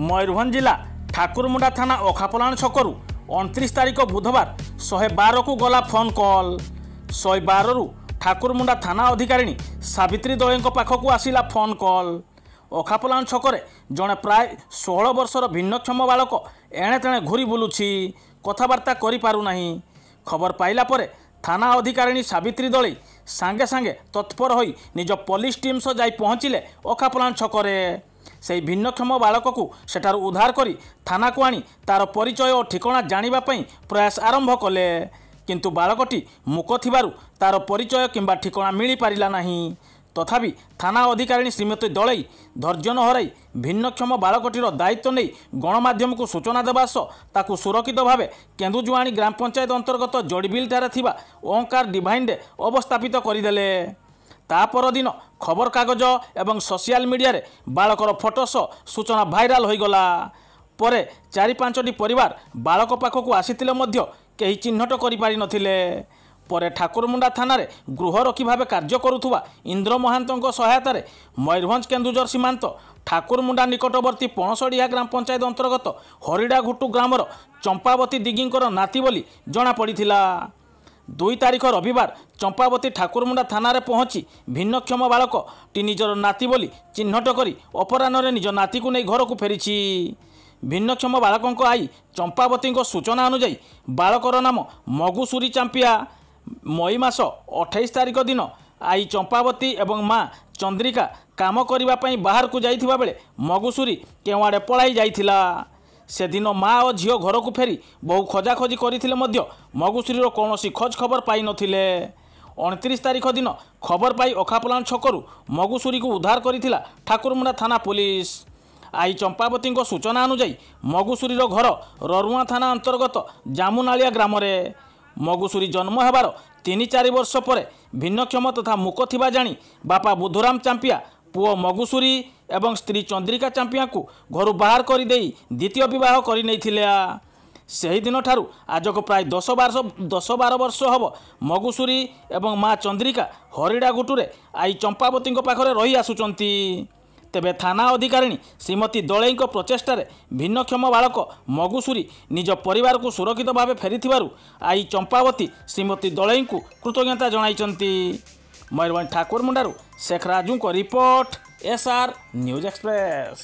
मयूरभंज जिला ठाकुरमुंडा थाना अखापलाण छकरू 29 तारिख बुधवार 112 को गला फोन कॉल। 112 रु ठाकुरमुंडा थाना अधिकारिणी सावित्री दळे पाखक आसिला फोन कॉल। अखापलाण छकरे जड़े प्राय 16 वर्षर भिन्नक्षम बालक एणे तेणे घूरी बुलुछि, कथबार्ता करि पारु नाही। खबर पाइला परे थाना अधिकारिणी सावित्री दळे सांगे सांगे तत्पर होई निज पुलिस टीम सह जाई पहुँचिले अखापलाण छकरे। से भिन्नक्षम बालक को सेठार उद्धार करी थाना को आनी तार परिचय और ठिकाना जानिबा पई प्रयास आरंभ कले, किंतु बालकटी मूक थिबारु तार परिचय किंबा ठिकाना मिली पारिला नाही। तथापि थाना अधिकारिणी श्रीमती दळे धैर्य न हराई भिन्नक्षम बालकटीर दायित्व नहीं गणमाध्यम को सूचना देवा सह ताकू सुरक्षित भाव केन्दुजुआणी ग्राम पंचायत अंतर्गत जोड़बिलठारे थिबा ओंकार डिवाइन डे अवस्थापित करदेले। ता परदिन खबर कागज एवं सोशल मीडिया रे बालकर फोटो सह सूचना भाइराल हो गला। परे 4-5टी परिवार बालक पाखक आसीथिले मध्य केही चिन्हट करि पारि नथिले। परे ठाकुरमुंडा थाना रे गृहरक्षी भाव कार्य करुथुवा इंद्र महांतों सहायतार मयूरभंज केन्दुझर सीमांत ठाकुरमुंडा निकटवर्ती पणसड़िया ग्राम पंचायत अंतर्गत हरिड़ा घुटू ग्रामर चंपावती दिगींकर नाती बोली जना पड़िथिला। 2 तारिख रविवार चंपावती ठाकुरमुंडा थाना रे पहुंची भिन्नक्षम बालक टी निजर नाती बोली चिन्हट करी अपराह्न निज नाती को नहीं घर को फेरिछि। भिन्नक्षम बालकों आई चंपावती सूचना अनुजाई बालकर नाम मगुसुरी चांपिया मई मास 28 तारिख दिन आई चंपावती एवं माँ चंद्रिका काम करने बाहर को जाइथिबा बेले मगुसुरी केवाड़े पलाई जाइथिला। से दिन माँ और झील घर को फेरी बहु खोजाखोजी करथिले मध्य मगुसुरीर कौनसी खोज खबर पाई नथिले। 29 तारिख दिन खबर पाई अखापलाण छकरू मगुसुरी को उद्धार करिथिला ठाकुरमुंडा थाना पुलिस। आई चंपावती सूचना अनुजाई मगुसुरीर घर ररुआ थाना अंतर्गत जामुनालिया ग्राम रे। मगुसुरी जन्म हेबार 3-4 वर्ष पर भिन्नक्षम तथा मूक थिबा जानी बापा बुधुराम चांपिया पुओ मगुसुरी एवं स्त्री चंद्रिका चांपिया को घर बाहर कर द्वितीय विवाह कर नहीं दिन ठारू आज को प्राय 10-12 वर्ष हम मगुसुरी एवं माँ चंद्रिका हरिड़ा गुटुरे आई चंपावती पाखरे रही आसुचंती। तेबे थाना अधिकारिणी श्रीमती दळे प्रचेष्टार भिन्नक्षम बालक मगुसुरी निज परिवार को सुरक्षित भाव फेरी आई चंपावती श्रीमती दळे को कृतज्ञता जणाइचंती। मयूरभंज ठाकुरमुंडारू शेख राजू को रिपोर्ट SR न्यूज एक्सप्रेस।